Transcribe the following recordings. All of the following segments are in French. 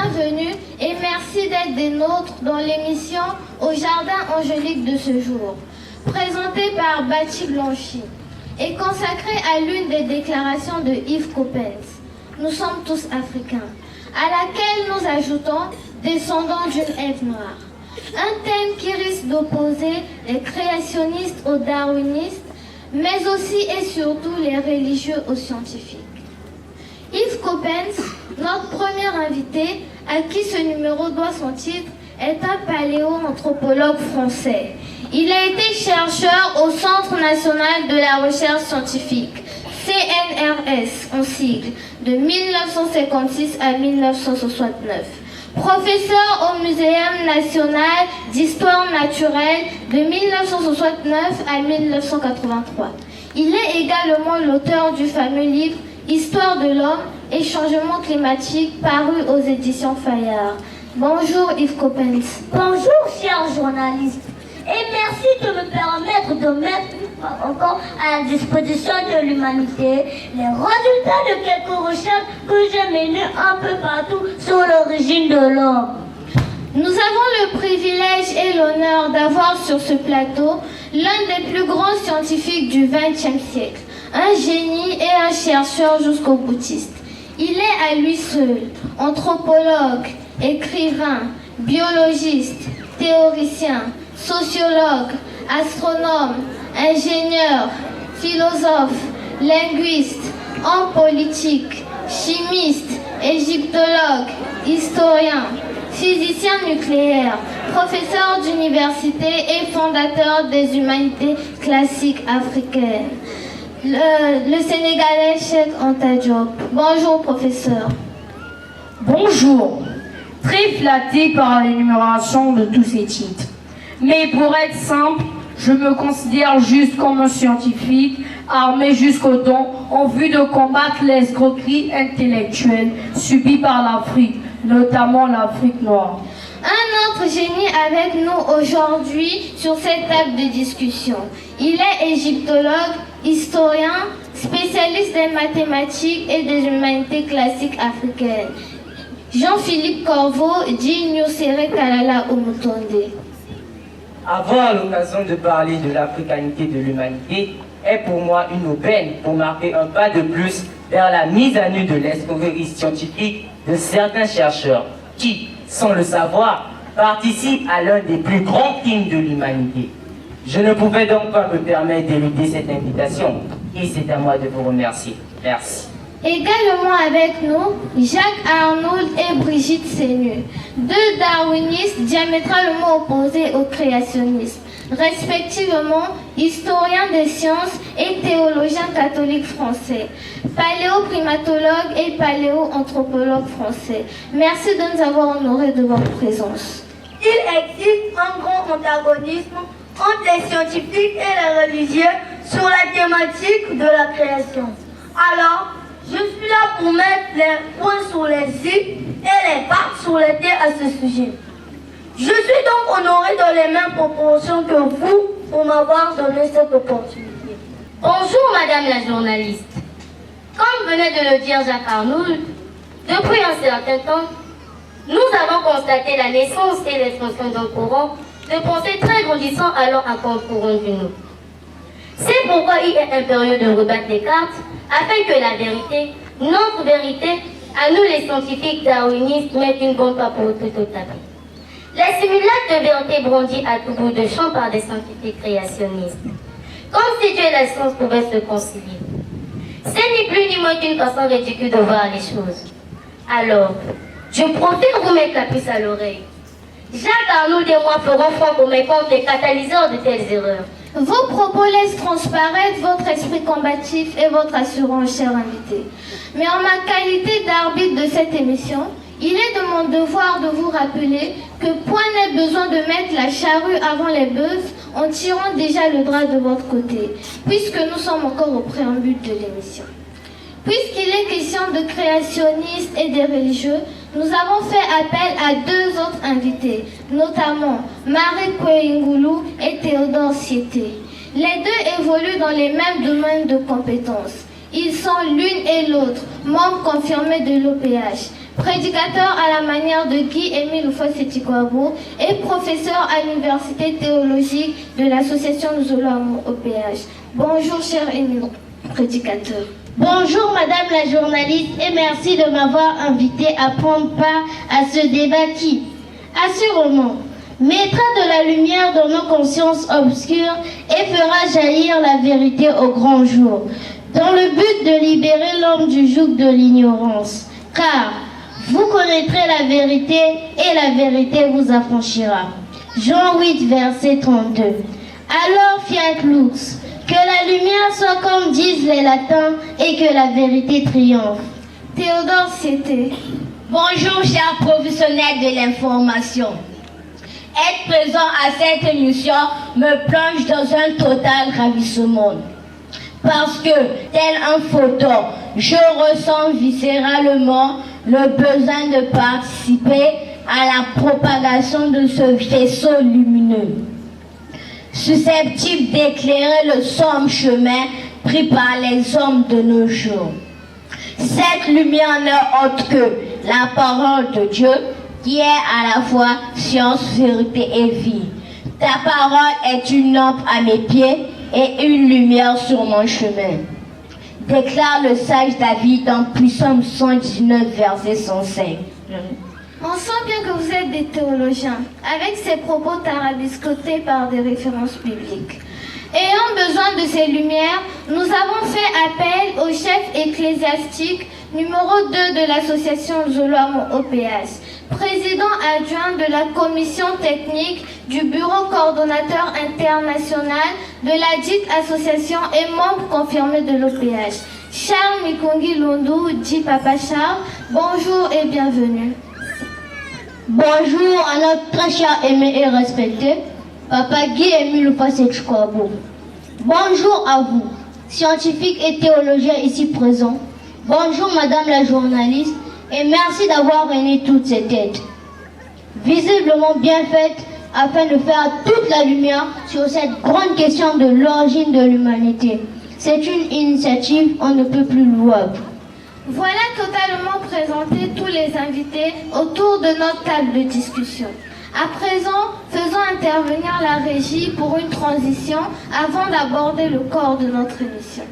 bienvenue et merci d'être des nôtres dans l'émission Au Jardin Angélique de ce jour, présentée par Bati Blanchi et consacrée à l'une des déclarations de Yves Coppens. Nous sommes tous africains, à laquelle nous ajoutons descendants d'une Ève noire. Un thème qui risque d'opposer les créationnistes aux darwinistes, mais aussi et surtout les religieux aux scientifiques. Yves Coppens, notre premier invité, à qui ce numéro doit son titre, est un paléoanthropologue français. Il a été chercheur au Centre national de la recherche scientifique, CNRS en sigle, de 1956 à 1969. Professeur au Muséum national d'histoire naturelle de 1969 à 1983. Il est également l'auteur du fameux livre Histoire de l'homme et changement climatique paru aux éditions Fayard. Bonjour Yves Coppens. Bonjour chers journalistes et merci de me permettre de mettre une fois encore à la disposition de l'humanité les résultats de quelques recherches que j'ai menées un peu partout sur l'origine de l'homme. Nous avons le privilège et l'honneur d'avoir sur ce plateau l'un des plus grands scientifiques du XXe siècle, un génie et un chercheur jusqu'au boutiste. Il est à lui seul anthropologue, écrivain, biologiste, théoricien, sociologue, astronome, ingénieur, philosophe, linguiste, homme politique, chimiste, égyptologue, historien, physicien nucléaire, professeur d'université et fondateur des humanités classiques africaines. Le Sénégalais Cheikh Anta Diop. Bonjour professeur. Bonjour. Très flatté par l'énumération de tous ces titres. Mais pour être simple, je me considère juste comme un scientifique armé jusqu'aux dents en vue de combattre l'escroquerie intellectuelle subie par l'Afrique, notamment l'Afrique noire. Un autre génie avec nous aujourd'hui sur cette table de discussion. Il est égyptologue, historien, spécialiste des mathématiques et des humanités classiques africaines. Jean-Philippe Corveau dit Nyosere Kalala Omutonde. Avoir l'occasion de parler de l'africanité de l'humanité est pour moi une aubaine pour marquer un pas de plus vers la mise à nu de l'escroquerie scientifique de certains chercheurs qui, sans le savoir, participent à l'un des plus grands crimes de l'humanité. Je ne pouvais donc pas me permettre d'éluder cette invitation et c'est à moi de vous remercier. Merci. Également avec nous, Jacques Arnould et Brigitte Sénu, deux darwinistes diamétralement opposés au créationnisme, respectivement historiens des sciences et théologiens catholiques français, paléoprimatologues et paléoanthropologues français. Merci de nous avoir honorés de votre présence. Il existe un grand antagonisme entre les scientifiques et les religieux sur la thématique de la création. Alors, je suis là pour mettre les points sur les i et les barres sur les t à ce sujet. Je suis donc honoré dans les mêmes proportions que vous pour m'avoir donné cette opportunité. Bonjour Madame la journaliste. Comme venait de le dire Jacques Arnould, depuis un certain temps, nous avons constaté la naissance et l'expansion d'un courant de pensée très grandissant alors à contre-courant du nous. C'est pourquoi il est impérieux de rebattre les cartes afin que la vérité, notre vérité, à nous les scientifiques darwinistes, mettent une bonne fois pour tout au tapis. Les simulacres de vérité brandis à tout bout de champ par des scientifiques créationnistes. Comme si Dieu et la science pouvaient se concilier. C'est ni plus ni moins qu'une façon ridicule de voir les choses. Alors, je profite de vous mettre la puce à l'oreille. Jacques Arnould et moi ferons front pour mes contre les catalyseurs de telles erreurs. Vos propos laissent transparaître votre esprit combatif et votre assurance, cher invité. Mais en ma qualité d'arbitre de cette émission, il est de mon devoir de vous rappeler que point n'est besoin de mettre la charrue avant les bœufs en tirant déjà le drap de votre côté, puisque nous sommes encore au préambule de l'émission. Puisqu'il est question de créationnistes et des religieux, nous avons fait appel à deux autres invités, notamment Marie Kouéingoulou et Théodore Siété. Les deux évoluent dans les mêmes domaines de compétences. Ils sont l'une et l'autre membres confirmés de l'OPH, prédicateur à la manière de Guy-Émile Houphouët-Sétiquabo et professeur à l'Université théologique de l'Association Nous Allons Amour OPH. Bonjour, cher Émile, prédicateur. Bonjour Madame la journaliste et merci de m'avoir invité à prendre part à ce débat qui, assurément, mettra de la lumière dans nos consciences obscures et fera jaillir la vérité au grand jour, dans le but de libérer l'homme du joug de l'ignorance. Car vous connaîtrez la vérité et la vérité vous affranchira. Jean 8, verset 32. Alors fiat lux, que la lumière soit comme disent les latins et que la vérité triomphe. Théodore Cité. Bonjour chers professionnels de l'information. Être présent à cette émission me plonge dans un total ravissement. Parce que, tel un photon, je ressens viscéralement le besoin de participer à la propagation de ce faisceau lumineux, susceptible d'éclairer le sombre chemin pris par les hommes de nos jours. Cette lumière n'est autre que la parole de Dieu, qui est à la fois science, vérité et vie. Ta parole est une lampe à mes pieds et une lumière sur mon chemin. Déclare le sage David dans Psaume 119, verset 105. On sent bien que vous êtes des théologiens, avec ces propos tarabiscotés par des références bibliques. Ayant besoin de ces lumières, nous avons fait appel au chef ecclésiastique numéro 2 de l'association Zoloamo OPS, président adjoint de la commission technique du bureau coordonnateur international de la dite association et membre confirmé de l'OPH. Charles Mikongi Londou, dit Papa Charles, bonjour et bienvenue. Bonjour à notre très cher aimé et respecté, Papa Guy-Émile Houphouët-Sétiquabo. Bonjour à vous, scientifiques et théologiens ici présents. Bonjour Madame la journaliste et merci d'avoir réuni toutes ces têtes, visiblement bien faites afin de faire toute la lumière sur cette grande question de l'origine de l'humanité. C'est une initiative on ne peut plus louable. Voilà totalement présentés tous les invités autour de notre table de discussion. À présent, faisons intervenir la régie pour une transition avant d'aborder le corps de notre émission.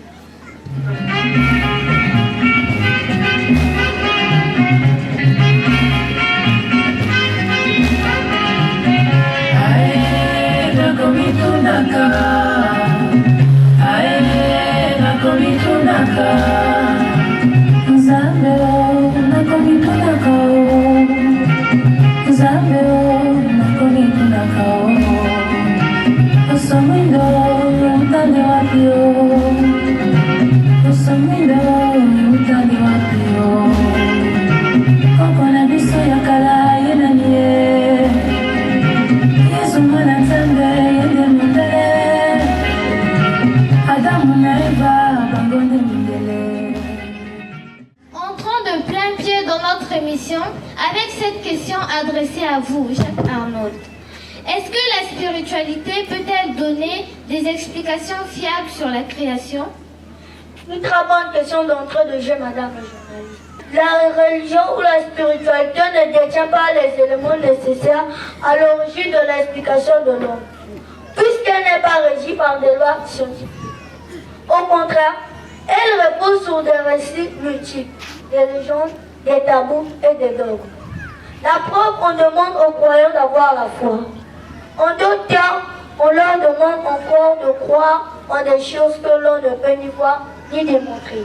Avec cette question adressée à vous, Jacques Arnaud. Est-ce que la spiritualité peut-elle donner des explications fiables sur la création? Une très bonne question d'entrée de jeu, Madame la journaliste. La religion ou la spiritualité ne détient pas les éléments nécessaires à l'origine de l'explication de l'homme, puisqu'elle n'est pas régie par des lois scientifiques. Au contraire, elle repose sur des récits multiples, des légendes, des tabous et des dogmes. La preuve, on demande aux croyants d'avoir la foi. En d'autres termes, on leur demande encore de croire en des choses que l'on ne peut ni voir ni démontrer.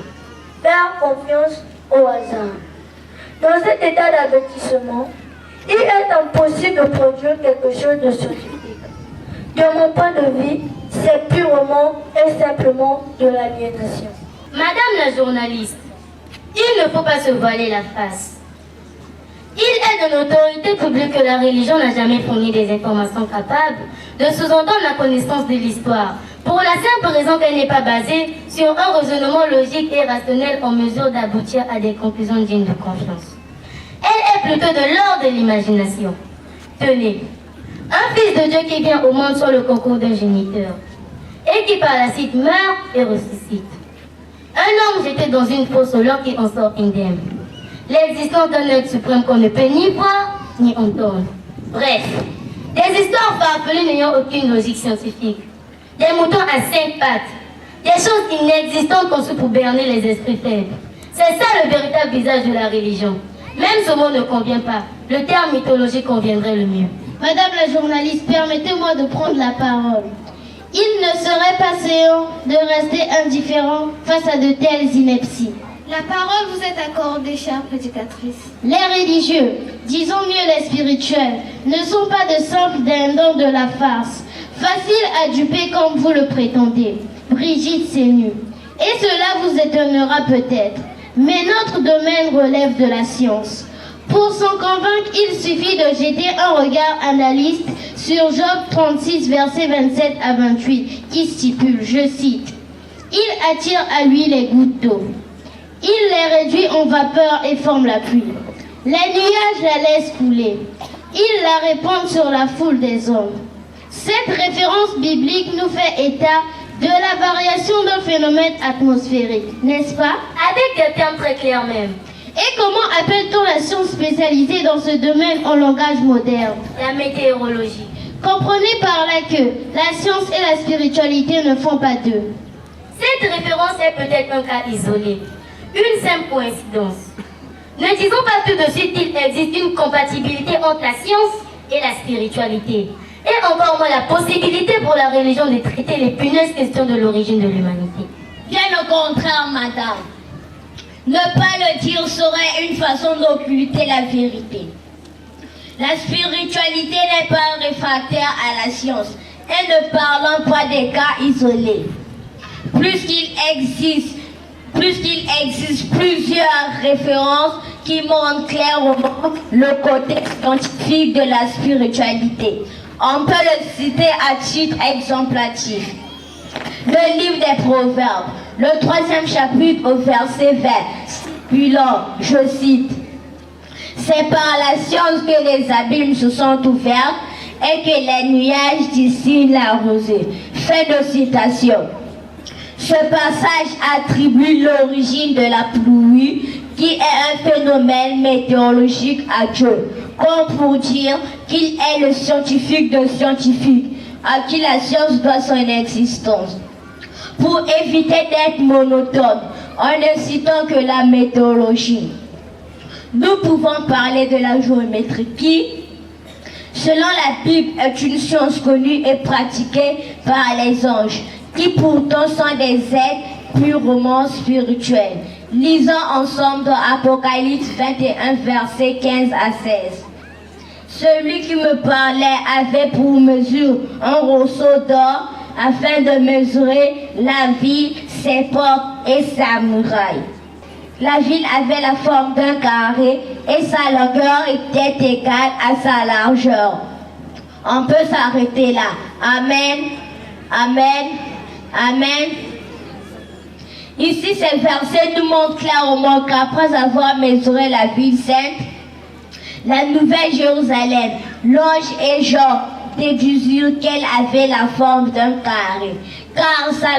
Faire confiance au hasard. Dans cet état d'avertissement, il est impossible de produire quelque chose de scientifique. De mon point de vue, c'est purement et simplement de l'aliénation. Madame la journaliste, il ne faut pas se voiler la face. Il est de l'autorité publique que la religion n'a jamais fourni des informations capables de sous-entendre la connaissance de l'histoire, pour la simple raison qu'elle n'est pas basée sur un raisonnement logique et rationnel en mesure d'aboutir à des conclusions dignes de confiance. Elle est plutôt de l'ordre de l'imagination. Tenez, un fils de Dieu qui vient au monde sur le concours d'un géniteur et qui par la suite meurt et ressuscite. Un homme jeté dans une fosse au lion qui en sort indemne. l'existence d'un être suprême qu'on ne peut ni voir ni entendre. Bref, des histoires farfelues n'ayant aucune logique scientifique, des moutons à 5 pattes, des choses inexistantes conçues pour berner les esprits faibles. C'est ça le véritable visage de la religion. Même ce mot ne convient pas. Le terme mythologie conviendrait le mieux. Madame la journaliste, permettez-moi de prendre la parole. Il ne serait pas séant de rester indifférent face à de telles inepties. La parole vous est accordée, chère prédicatrice. Les religieux, disons mieux les spirituels, ne sont pas de simples dindons de la farce, faciles à duper comme vous le prétendez. Brigitte Sénu. Et cela vous étonnera peut-être, mais notre domaine relève de la science. Pour s'en convaincre, il suffit de jeter un regard analyste sur Job 36, versets 27 à 28, qui stipule, je cite, « Il attire à lui les gouttes d'eau. Il les réduit en vapeur et forme la pluie. Les nuages la laissent couler. Il la répand sur la foule des hommes. » Cette référence biblique nous fait état de la variation d'un phénomène atmosphérique, n'est-ce pas? Avec des termes très clairs même. Et comment appelle-t-on la science spécialisée dans ce domaine en langage moderne? La météorologie. Comprenez par là que la science et la spiritualité ne font pas deux. Cette référence est peut-être un cas isolé, une simple coïncidence. Ne disons pas tout de suite qu'il existe une compatibilité entre la science et la spiritualité. Et encore moins la possibilité pour la religion de traiter les punaises questions de l'origine de l'humanité. Bien au contraire, madame. Ne pas le dire serait une façon d'occulter la vérité. La spiritualité n'est pas réfractaire à la science et ne parlant pas des cas isolés. Puisqu'il existe plusieurs références qui montrent clairement le côté scientifique de la spiritualité. On peut le citer à titre exemplatif. Le livre des Proverbes, le 3e chapitre au verset 20, stipulant, je cite, « C'est par la science que les abîmes se sont ouverts et que les nuages distillent la rosée. » Fin de citation. Ce passage attribue l'origine de la pluie, qui est un phénomène météorologique à Dieu, comme pour dire qu'il est le scientifique de scientifiques, à qui la science doit son existence. Pour éviter d'être monotone, en ne citant que la météorologie, nous pouvons parler de la géométrie qui, selon la Bible, est une science connue et pratiquée par les anges, qui pourtant sont des êtres purement spirituels. Lisons ensemble dans Apocalypse 21, versets 15 à 16. Celui qui me parlait avait pour mesure un rosseau d'or afin de mesurer la ville, ses portes et sa muraille. La ville avait la forme d'un carré et sa longueur était égale à sa largeur. On peut s'arrêter là. Amen, amen, amen. Ici, ces versets nous montrent clairement qu'après avoir mesuré la ville sainte, la nouvelle Jérusalem, l'ange et Jean déduisirent qu'elle avait la forme d'un carré, car sa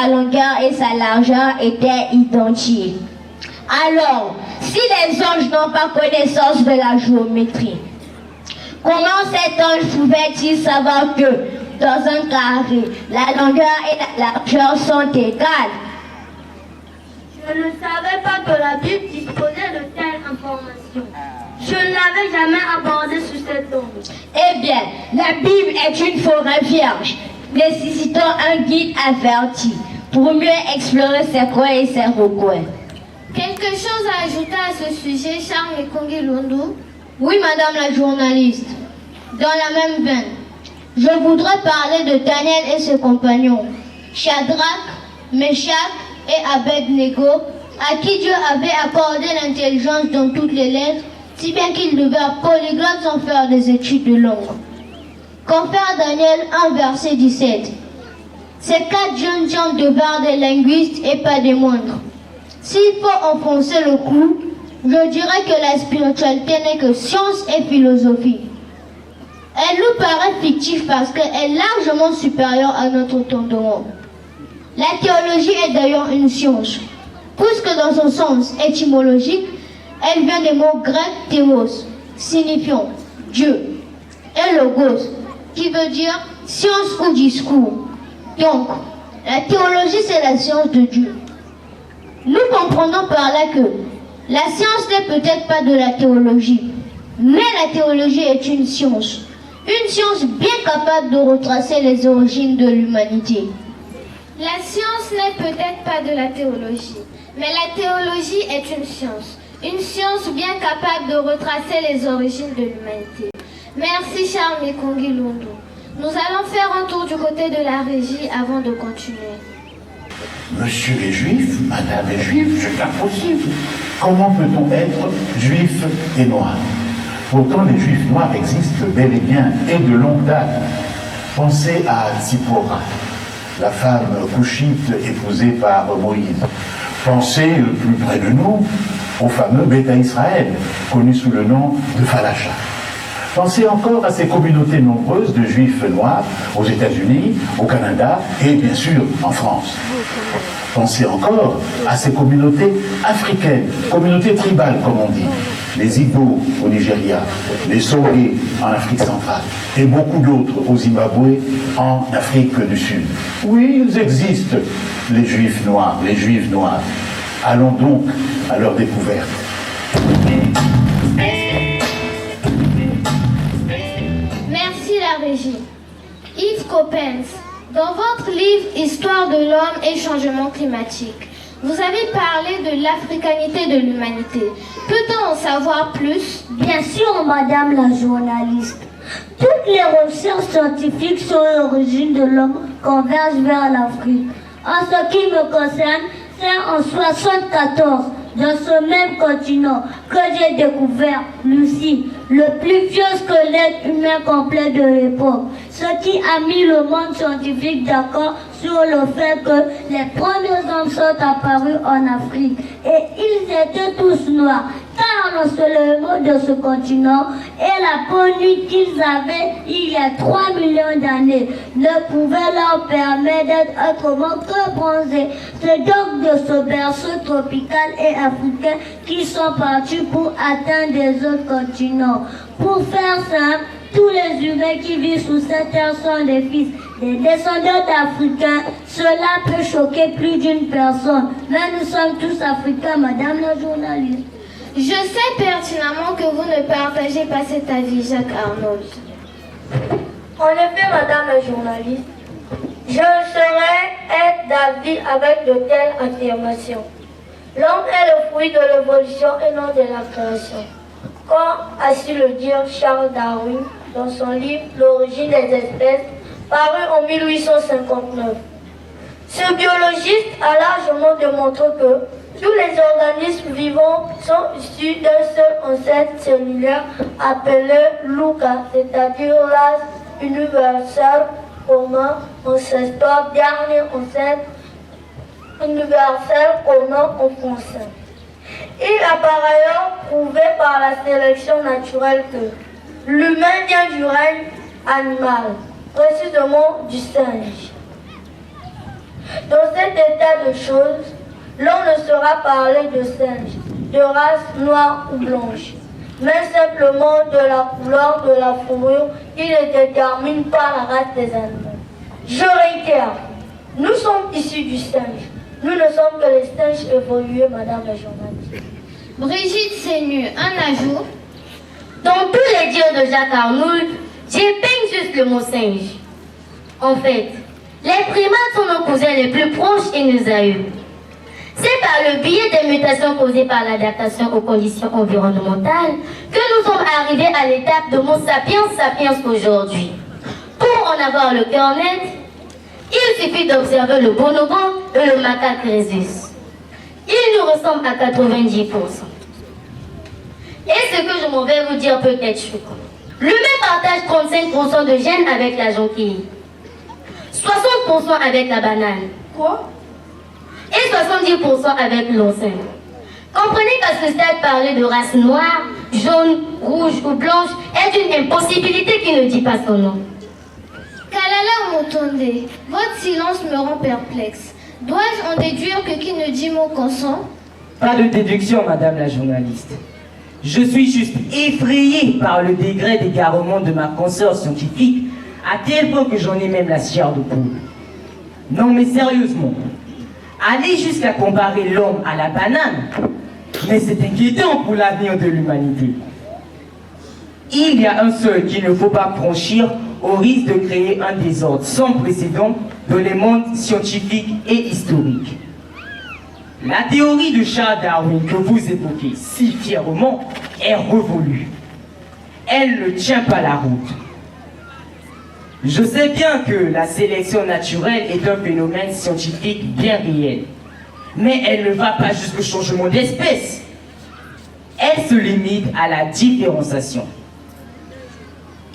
longueur et sa largeur étaient identiques. Alors, si les anges n'ont pas connaissance de la géométrie, comment cet ange pouvait-il savoir que dans un carré, la longueur et la largeur sont égales? Je ne savais pas que la Bible disposait de telles informations. Je ne l'avais jamais abordé sous cet angle. Eh bien, la Bible est une forêt vierge, nécessitant un guide averti pour mieux explorer ses coins et ses recoins. Quelque chose à ajouter à ce sujet, Charles Ekongi Lundu? Oui, madame la journaliste. Dans la même veine, je voudrais parler de Daniel et ses compagnons, Shadrach, Meshach et Abednego, à qui Dieu avait accordé l'intelligence dans toutes les lettres, si bien qu'ils devinrent polyglottes sans faire des études de langue. Confère Daniel 1, verset 17. Ces 4 jeunes gens devinrent des linguistes et pas des moindres. S'il faut enfoncer le clou, je dirais que la spiritualité n'est que science et philosophie. Elle nous paraît fictive parce qu'elle est largement supérieure à notre entendement. La théologie est d'ailleurs une science. puisque dans son sens étymologique, elle vient des mots grecs théos, signifiant Dieu, et logos, qui veut dire science ou discours. Donc, la théologie, c'est la science de Dieu. Nous comprenons par là que la science n'est peut-être pas de la théologie, mais la théologie est une science bien capable de retracer les origines de l'humanité. La science n'est peut-être pas de la théologie, mais la théologie est une science bien capable de retracer les origines de l'humanité. Merci Charles Mekongi Lundu. Nous allons faire un tour du côté de la régie avant de continuer. Monsieur est juif, madame est juive, c'est impossible. Comment peut-on être juif et noir? Pourtant, les juifs noirs existent bel et bien, et de longue date. Pensez à Tzipora, la femme couchite épousée par Moïse. Pensez, plus près de nous, au fameux Beta Israël, connu sous le nom de Falacha. Pensez encore à ces communautés nombreuses de juifs noirs aux États-Unis, au Canada et bien sûr en France. Pensez encore à ces communautés africaines, communautés tribales comme on dit, les Igbo au Nigeria, les Songé en Afrique centrale et beaucoup d'autres au Zimbabwe en Afrique du Sud. Oui, ils existent, les juifs noirs, les juifs noirs. Allons donc à leur découverte. Merci la régie. Yves Coppens, dans votre livre Histoire de l'homme et changement climatique, vous avez parlé de l'africanité de l'humanité. Peut-on en savoir plus? Bien sûr, madame la journaliste. Toutes les recherches scientifiques sur l'origine de l'homme convergent vers l'Afrique. En ce qui me concerne, c'est en 1974, dans ce même continent, que j'ai découvert Lucie, le plus vieux squelette humain complet de l'époque. Ce qui a mis le monde scientifique d'accord sur le fait que les premiers hommes sont apparus en Afrique. Et ils étaient tous noirs, car le soulèvement de ce continent et la peau nue qu'ils avaient il y a 3 millions d'années ne pouvaient leur permettre d'être autrement que bronzés. C'est donc de ce berceau tropical et africain qu'ils sont partis pour atteindre les autres continents. Pour faire simple, tous les humains qui vivent sous cette terre sont des fils des descendants d'Africains. Cela peut choquer plus d'une personne, mais nous sommes tous Africains, madame la journaliste. Je sais pertinemment que vous ne partagez pas cet avis, Jacques Arnold. En effet, madame la journaliste, je saurais être d'avis avec de telles affirmations. L'homme est le fruit de l'évolution et non de la création. Comme a su le dire Charles Darwin dans son livre L'origine des espèces, paru en 1859. Ce biologiste a largement démontré que tous les organismes vivants sont issus d'un seul ancêtre cellulaire appelé Luca, c'est-à-dire l'âge universel commun ancestor, dernier ancêtre universel commun en français. Il a par ailleurs prouvé par la sélection naturelle que l'humain vient du règne animal, précisément du singe. Dans cet état de choses, l'on ne saura parler de singe, de race noire ou blanche, mais simplement de la couleur de la fourrure qui ne détermine pas la race des animaux. Je réitère, nous sommes issus du singe. Nous ne sommes que les singes évolués, madame la journaliste. Brigitte Sénu, un ajout. Dans tous les dires de Jacques Arnould, j'épingle juste le mot singe. En fait, les primates sont nos cousins les plus proches et nos aïeux. C'est par le biais des mutations causées par l'adaptation aux conditions environnementales que nous sommes arrivés à l'étape de Homo sapiens sapiens aujourd'hui. Pour en avoir le cœur net, il suffit d'observer le bonobo et le macaque rhésus. Ils nous ressemblent à 90%. Et ce que je m'en vais vous dire peut être choquant. L'humain partage 35% de gènes avec la jonquille, 60% avec la banane. Quoi? Et 70% avec l'oncin. Comprenez qu'à ce stade, parler de race noire, jaune, rouge ou blanche est une impossibilité qui ne dit pas son nom. Kalala Motonde, votre silence me rend perplexe. Dois-je en déduire que qui ne dit mot consent? Pas de déduction, madame la journaliste. Je suis juste effrayé par le degré d'égarement de ma consoeur scientifique, à tel point que j'en ai même la chair de poule. Non mais sérieusement, aller jusqu'à comparer l'homme à la banane, mais c'est inquiétant pour l'avenir de l'humanité. Il y a un seuil qu'il ne faut pas franchir au risque de créer un désordre sans précédent dans les mondes scientifiques et historiques. La théorie de Charles Darwin que vous évoquez si fièrement est révolue. Elle ne tient pas la route. Je sais bien que la sélection naturelle est un phénomène scientifique bien réel, mais elle ne va pas jusqu'au changement d'espèce. Elle se limite à la différenciation.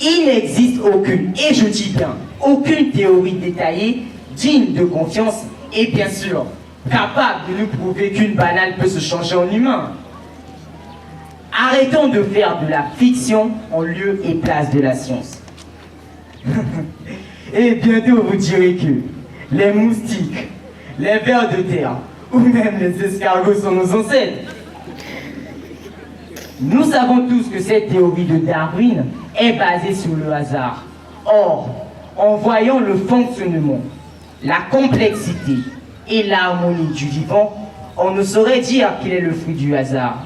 Il n'existe aucune, et je dis bien, aucune théorie détaillée, digne de confiance et bien sûr, capable de nous prouver qu'une banane peut se changer en humain. Arrêtons de faire de la fiction en lieu et place de la science. Et bientôt vous direz que les moustiques, les vers de terre ou même les escargots sont nos ancêtres. Nous savons tous que cette théorie de Darwin est basée sur le hasard. Or, en voyant le fonctionnement, la complexité et l'harmonie du vivant, on ne saurait dire qu'il est le fruit du hasard.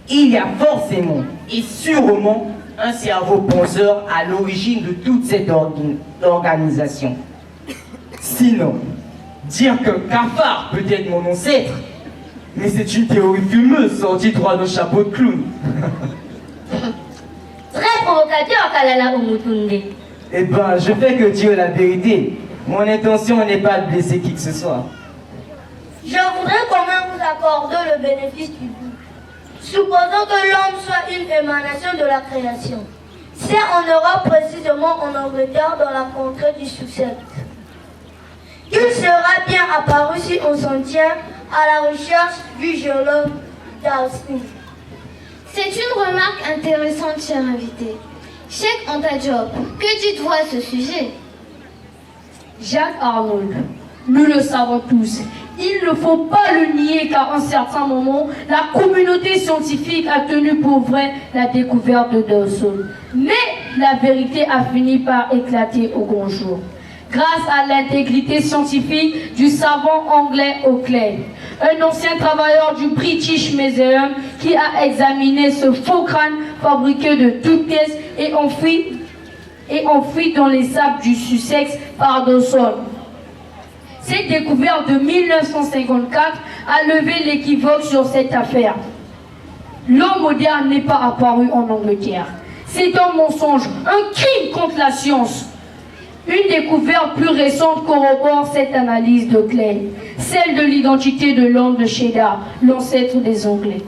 Il y a forcément et sûrement un cerveau penseur à l'origine de toute cette organisation. Sinon, dire qu'un cafard peut être mon ancêtre, mais c'est une théorie fumeuse sortie droit d'un chapeau de clown. Très provocateur, Kalala Umutunde. Eh ben, je fais que dire la vérité. Mon intention n'est pas de blesser qui que ce soit. Je voudrais quand même vous accorder le bénéfice du doute. Supposons que l'homme soit une émanation de la création. C'est en Europe, précisément en Angleterre, dans la contrée du Sussex. Il sera bien apparu si on s'en tient à la recherche du géologue Darwin. C'est une remarque intéressante, cher invité. Cheikh Anta Diop, que dites-vous à ce sujet? Jacques Arnold, nous le savons tous. Il ne faut pas le nier qu'à un certain moment, la communauté scientifique a tenu pour vrai la découverte de Dawson. Mais la vérité a fini par éclater au grand jour. Grâce à l'intégrité scientifique du savant anglais Oakley, un ancien travailleur du British Museum qui a examiné ce faux crâne fabriqué de toutes pièces et enfoui dans les sables du Sussex par Dawson. Cette découverte de 1954 a levé l'équivoque sur cette affaire. L'homme moderne n'est pas apparu en Angleterre. C'est un mensonge, un crime contre la science. Une découverte plus récente corrobore cette analyse de Clay, celle de l'identité de l'homme de Cheddar, l'ancêtre des Anglais.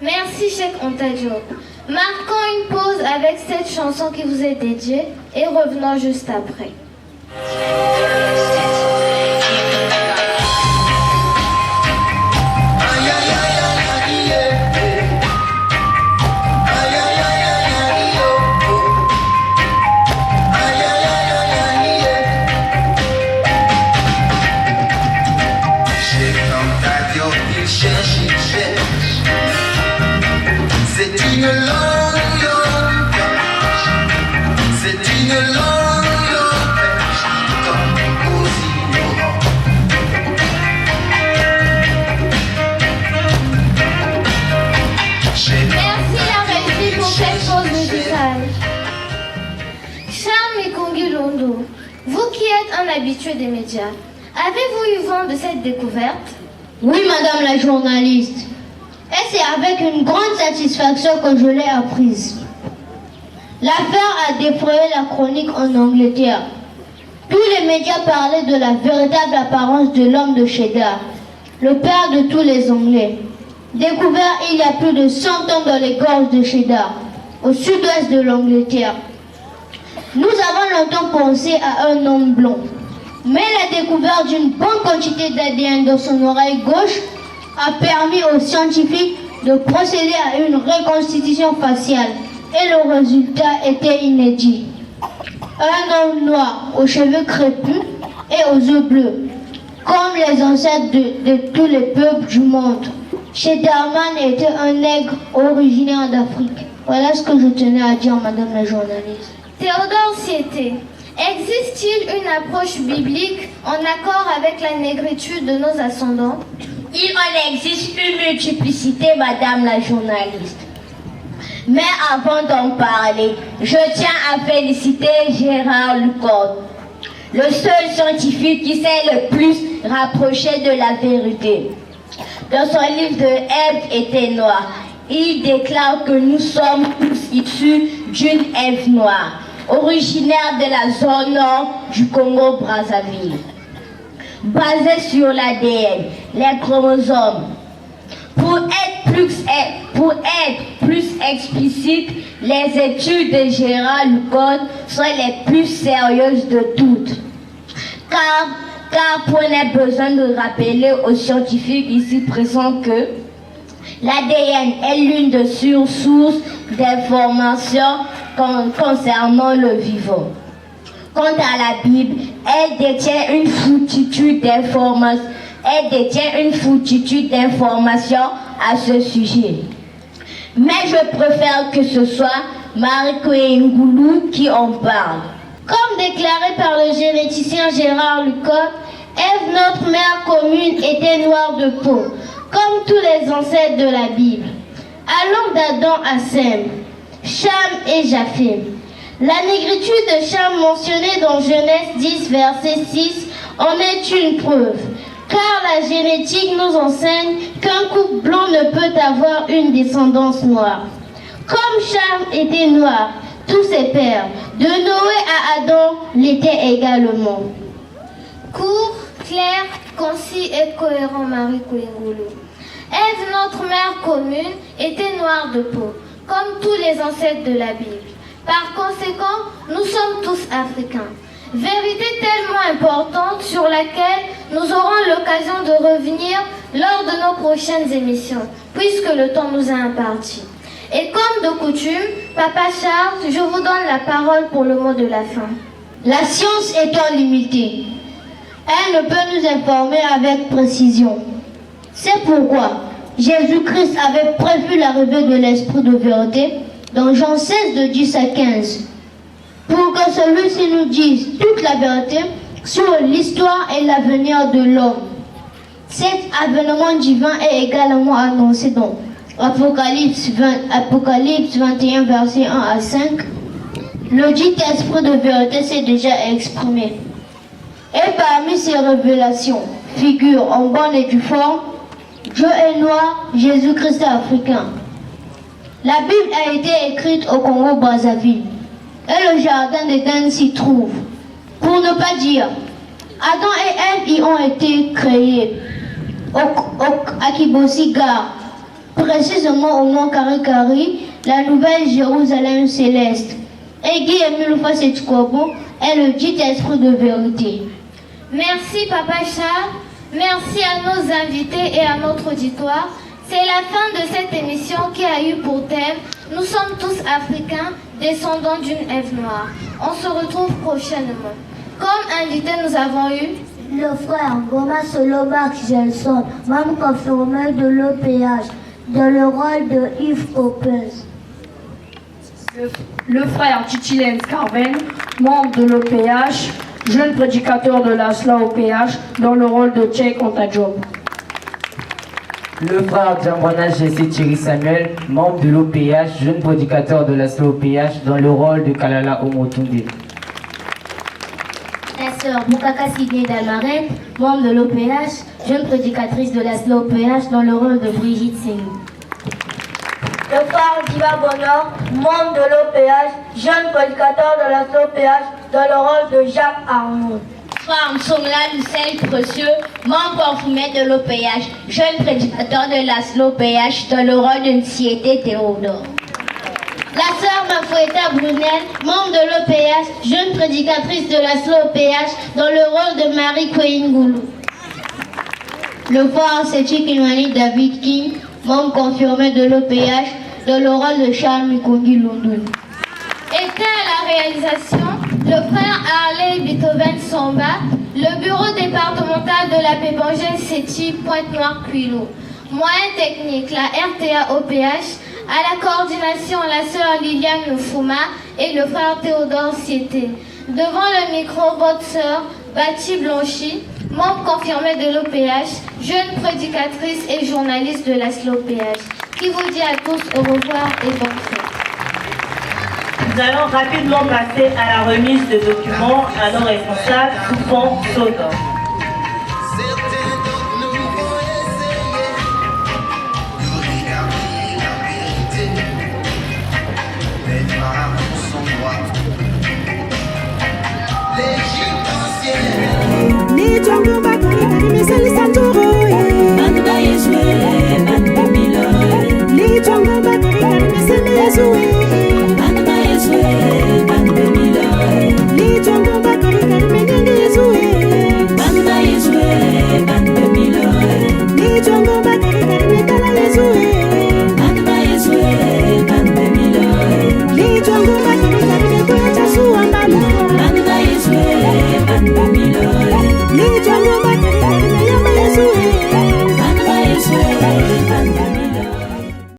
Merci, Cheikh Anta Diop. Marquons une pause avec cette chanson qui vous est dédiée et revenons juste après. Vous qui êtes un habitué des médias, avez-vous eu vent de cette découverte? Oui, madame la journaliste. Et c'est avec une grande satisfaction que je l'ai apprise. L'affaire a défrayé la chronique en Angleterre. Tous les médias parlaient de la véritable apparence de l'homme de Cheddar, le père de tous les Anglais. Découvert il y a plus de 100 ans dans les gorges de Cheddar, au sud-ouest de l'Angleterre. Nous avons longtemps pensé à un homme blond, mais la découverte d'une bonne quantité d'ADN dans son oreille gauche a permis aux scientifiques de procéder à une reconstitution faciale et le résultat était inédit. Un homme noir aux cheveux crépus et aux yeux bleus. comme les ancêtres de tous les peuples du monde. Shederman était un nègre originaire d'Afrique. Voilà ce que je tenais à dire, madame la journaliste. Théodore Siété, existe-t-il une approche biblique en accord avec la négritude de nos ascendants? Il en existe une multiplicité, madame la journaliste. Mais avant d'en parler, je tiens à féliciter Gérard Lucorde, le seul scientifique qui s'est le plus rapproché de la vérité. Dans son livre de Ève était noire, il déclare que nous sommes tous issus d'une Ève noire, originaire de la zone nord du Congo-Brazzaville. Basée sur l'ADN, les chromosomes. Pour être plus explicite, les études de Gérard Lucorde sont les plus sérieuses de toutes. Car prenez besoin de rappeler aux scientifiques ici présents que l'ADN est l'une des sources d'informations concernant le vivant. Quant à la Bible, elle détient une foultitude d'informations à ce sujet. Mais je préfère que ce soit Marie Kouengoulou qui en parle. Comme déclaré par le généticien Gérard Lucorde, Ève, notre mère commune, était noire de peau, comme tous les ancêtres de la Bible. Allons d'Adam à Sem, Cham et Japheth. La négritude de Cham mentionnée dans Genèse 10, verset 6, en est une preuve, car la génétique nous enseigne qu'un couple blanc ne peut avoir une descendance noire. Comme Cham était noir, tous ses pères, de Noé à Adam, l'étaient également. Court, clair, concis et cohérent, Marie Kouengoulou. Ève, notre mère commune, était noire de peau, comme tous les ancêtres de la Bible. Par conséquent, nous sommes tous africains. Vérité tellement importante sur laquelle nous aurons l'occasion de revenir lors de nos prochaines émissions, puisque le temps nous est imparti. Et comme de coutume, Papa Charles, je vous donne la parole pour le mot de la fin. La science étant limitée, elle ne peut nous informer avec précision. C'est pourquoi Jésus-Christ avait prévu l'arrivée de l'Esprit de vérité dans Jean 16 de 10 à 15, pour que celui-ci nous dise toute la vérité sur l'histoire et l'avenir de l'homme. Cet avènement divin est également annoncé dans Apocalypse 21, verset 1 à 5. Le dit esprit de vérité s'est déjà exprimé. Et parmi ces révélations figurent en bonne et due forme Dieu est noir, Jésus-Christ est africain. La Bible a été écrite au Congo-Brazzaville et le jardin d'Éden s'y trouve. Pour ne pas dire, Adam et Ève y ont été créés à Kibosi-Gare, précisément au mont Karikari, la nouvelle Jérusalem céleste. Et Guy Emile Fassetikobo est le dit esprit de vérité. Merci Papa Charles, merci à nos invités et à notre auditoire. C'est la fin de cette émission qui a eu pour thème « Nous sommes tous africains, descendants d'une Ève noire ». On se retrouve prochainement. Comme invité, nous avons eu le frère Goma Solo Max Gelson, membre confirmé de l'OPH, dans le rôle de Yves Opez. Le frère Titilens Carven, membre de l'OPH, jeune prédicateur de la SLA OPH, dans le rôle de Tchèque Ontajob. Le frère Djambwana Jesse Thierry Samuel, membre de l'OPH, jeune prédicateur de la SLA OPH, dans le rôle de Kalala Omotunde. La sœur Bukaka Sidney Dalmaret, membre de l'OPH, jeune prédicatrice de la SLA OPH, dans le rôle de Brigitte Singh. Le frère Diva Bonheur, membre de l'OPH, jeune prédicateur de la SLA OPH, dans le rôle de Jacques Arnaud. Frère Msongla Lucelle Précieux, membre confirmé de l'OPH, jeune prédicateur de la SLA OPH, dans le rôle de Nsiété Théodore. La sœur Mafoueta Brunel, membre de l'OPH, jeune prédicatrice de la SLA OPH, dans le rôle de Marie Kouengoulou. Le frère Séchi Kimani David King, membre confirmé de l'OPH, dans le rôle de Charles Mikongi Lundun. Était à la réalisation le frère Harley Beethoven Samba, le Le bureau départemental de la Pébangène Séti, Pointe-Noire-Cuilo. Moyens techniques, la RTA OPH, à la coordination la sœur Liliane Nufuma et le frère Théodore Siété. Devant le micro, votre sœur Bati Blanchi, membre confirmé de l'OPH, jeune prédicatrice et journaliste de la SLOPH, qui vous dit à tous au revoir et bonne fête. Nous allons rapidement passer à la remise de documents à nos responsables, Soupon Soto. Ni